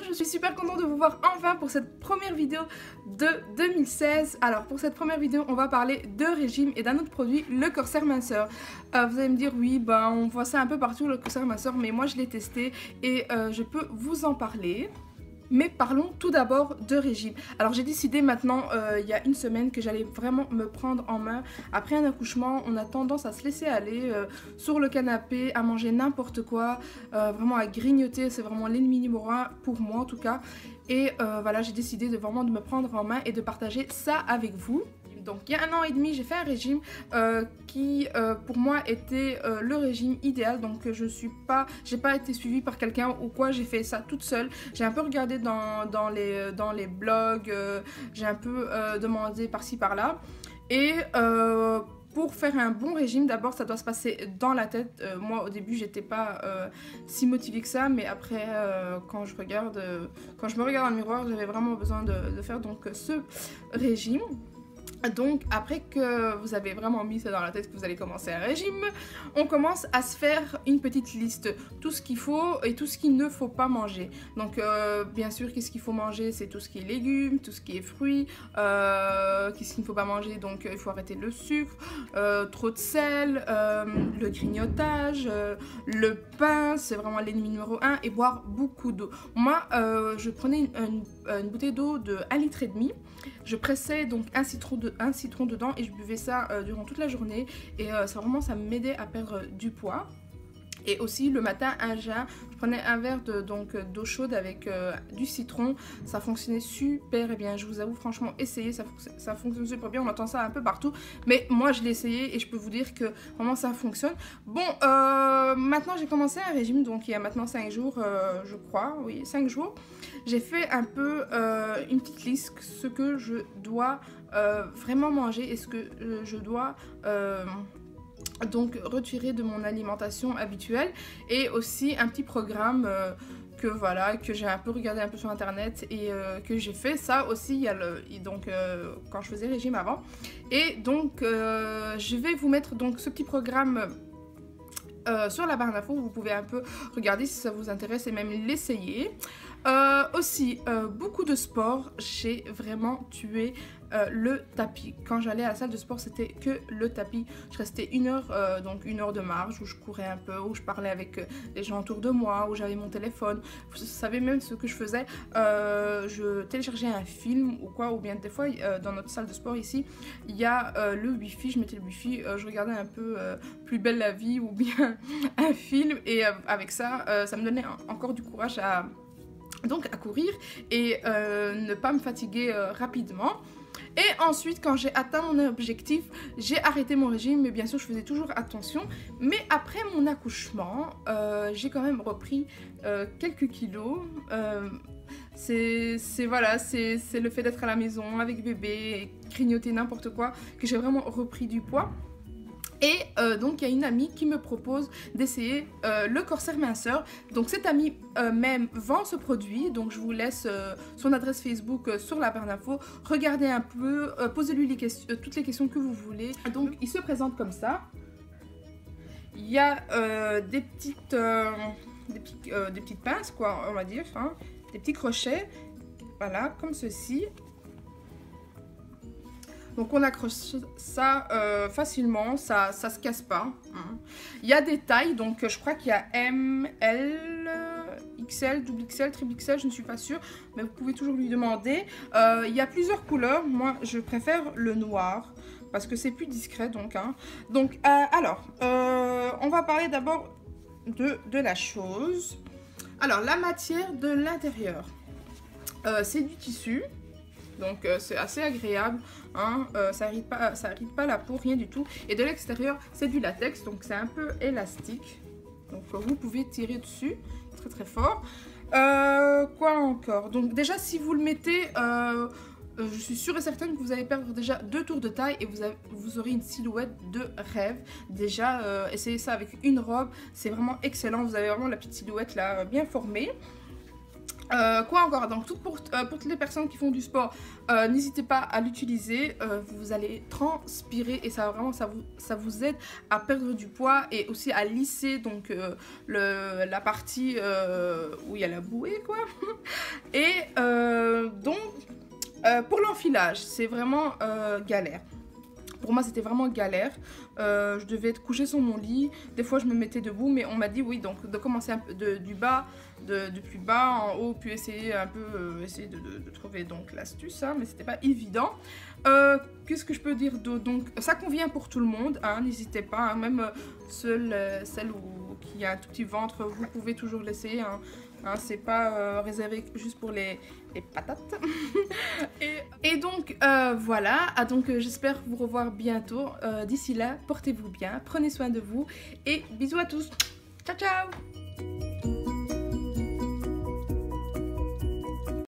je suis super contente de vous voir enfin pour cette première vidéo de 2016. Alors pour cette première vidéo, on va parler de régime et d'un autre produit, le Corsair minceur. Vous allez me dire oui, ben on voit ça un peu partout le Corsair minceur, mais moi je l'ai testé et je peux vous en parler. Mais parlons tout d'abord de régime. Alors j'ai décidé maintenant, il y a une semaine, que j'allais vraiment me prendre en main. Après un accouchement, on a tendance à se laisser aller sur le canapé, à manger n'importe quoi, vraiment à grignoter, c'est vraiment l'ennemi numéro un pour moi en tout cas. Et voilà, j'ai décidé de vraiment de me prendre en main et de partager ça avec vous. Donc il y a 1 an et demi, j'ai fait un régime qui pour moi était le régime idéal. Donc j'ai pas été suivie par quelqu'un ou quoi, j'ai fait ça toute seule. J'ai un peu regardé dans les blogs, j'ai un peu demandé par-ci par-là. Et pour faire un bon régime, d'abord ça doit se passer dans la tête. Moi au début j'étais pas si motivée que ça, mais après quand je me regarde dans le miroir, j'avais vraiment besoin de faire donc ce régime. Donc après que vous avez vraiment mis ça dans la tête que vous allez commencer un régime, on commence à se faire une petite liste, tout ce qu'il faut et tout ce qu'il ne faut pas manger. Donc bien sûr, qu'est-ce qu'il faut manger, c'est tout ce qui est légumes, tout ce qui est fruits, qu'est-ce qu'il ne faut pas manger, donc il faut arrêter le sucre, trop de sel, le grignotage, le pain, c'est vraiment l'ennemi numéro 1, et boire beaucoup d'eau. Moi je prenais une bouteille d'eau de 1,5 litre, je pressais donc un citron dedans et je buvais ça durant toute la journée et ça m'aidait à perdre du poids. Et aussi le matin, un jeun, je prenais un verre d'eau chaude avec du citron, ça fonctionnait super bien. Je vous avoue, franchement, essayez, ça fonctionne super bien. On entend ça un peu partout, mais moi je l'ai essayé et je peux vous dire que vraiment ça fonctionne. Bon, maintenant j'ai commencé un régime, donc il y a maintenant 5 jours, je crois, oui, 5 jours. J'ai fait un peu une petite liste, ce que je dois vraiment manger et ce que je dois donc retirer de mon alimentation habituelle, et aussi un petit programme que j'ai un peu regardé un peu sur internet et que j'ai fait. Ça aussi il y a quand je faisais régime avant, et donc je vais vous mettre donc ce petit programme sur la barre d'infos. Vous pouvez un peu regarder si ça vous intéresse et même l'essayer. Aussi beaucoup de sport, j'ai vraiment tué le tapis. Quand j'allais à la salle de sport, c'était que le tapis. Je restais 1 heure, donc 1 heure de marche où je courais un peu, où je parlais avec les gens autour de moi, où j'avais mon téléphone. Vous savez même ce que je faisais, je téléchargeais un film ou quoi, ou bien des fois dans notre salle de sport ici, il y a le wifi, je mettais le wifi, je regardais un peu Plus belle la vie ou bien un film, et avec ça, ça me donnait encore du courage à courir et ne pas me fatiguer rapidement. Et ensuite, quand j'ai atteint mon objectif, j'ai arrêté mon régime, mais bien sûr je faisais toujours attention. Mais après mon accouchement, j'ai quand même repris quelques kilos. C'est le fait d'être à la maison avec bébé et grignoter n'importe quoi que j'ai vraiment repris du poids. Et donc il y a une amie qui me propose d'essayer le Corsair minceur. Donc cette amie même vend ce produit, donc je vous laisse son adresse Facebook sur la barre d'infos. Regardez un peu, posez-lui toutes les questions que vous voulez. Donc il se présente comme ça. Il y a des petites pinces, quoi, on va dire, hein, des petits crochets, voilà, comme ceci. Donc on accroche ça facilement, ça se casse pas. Hein. Il y a des tailles, donc je crois qu'il y a M, L, XL, double XL, triple XL, je ne suis pas sûre, mais vous pouvez toujours lui demander. Il y a plusieurs couleurs, moi je préfère le noir, parce que c'est plus discret donc. Hein. Donc alors, on va parler d'abord de la chose. Alors la matière de l'intérieur, c'est du tissu. Donc c'est assez agréable, hein, ça irrite pas la peau, rien du tout. Et de l'extérieur, c'est du latex, donc c'est un peu élastique. Donc vous pouvez tirer dessus, très très fort. Quoi encore? Donc déjà, si vous le mettez, je suis sûre et certaine que vous allez perdre déjà 2 tours de taille et vous aurez une silhouette de rêve. Déjà, essayez ça avec une robe, c'est vraiment excellent. Vous avez vraiment la petite silhouette là, bien formée. Quoi encore? Donc pour toutes les personnes qui font du sport, n'hésitez pas à l'utiliser. Vous allez transpirer et ça vraiment ça vous aide à perdre du poids et aussi à lisser donc la partie où il y a la bouée quoi. Et pour l'enfilage, c'est vraiment galère. Pour moi, c'était vraiment galère. Je devais être couchée sur mon lit. Des fois, je me mettais debout, mais on m'a dit oui, donc de commencer un peu du bas, de plus bas en haut, puis essayer un peu, essayer de trouver donc l'astuce, hein, mais c'était pas évident. Qu'est-ce que je peux dire d'autre? Donc, ça convient pour tout le monde, hein, n'hésitez pas, hein, même celle qui a un tout petit ventre, vous pouvez toujours l'essayer. Hein. Hein, c'est pas réservé juste pour les patates. et donc voilà, donc j'espère vous revoir bientôt. D'ici là, portez-vous bien, prenez soin de vous et bisous à tous. Ciao ciao.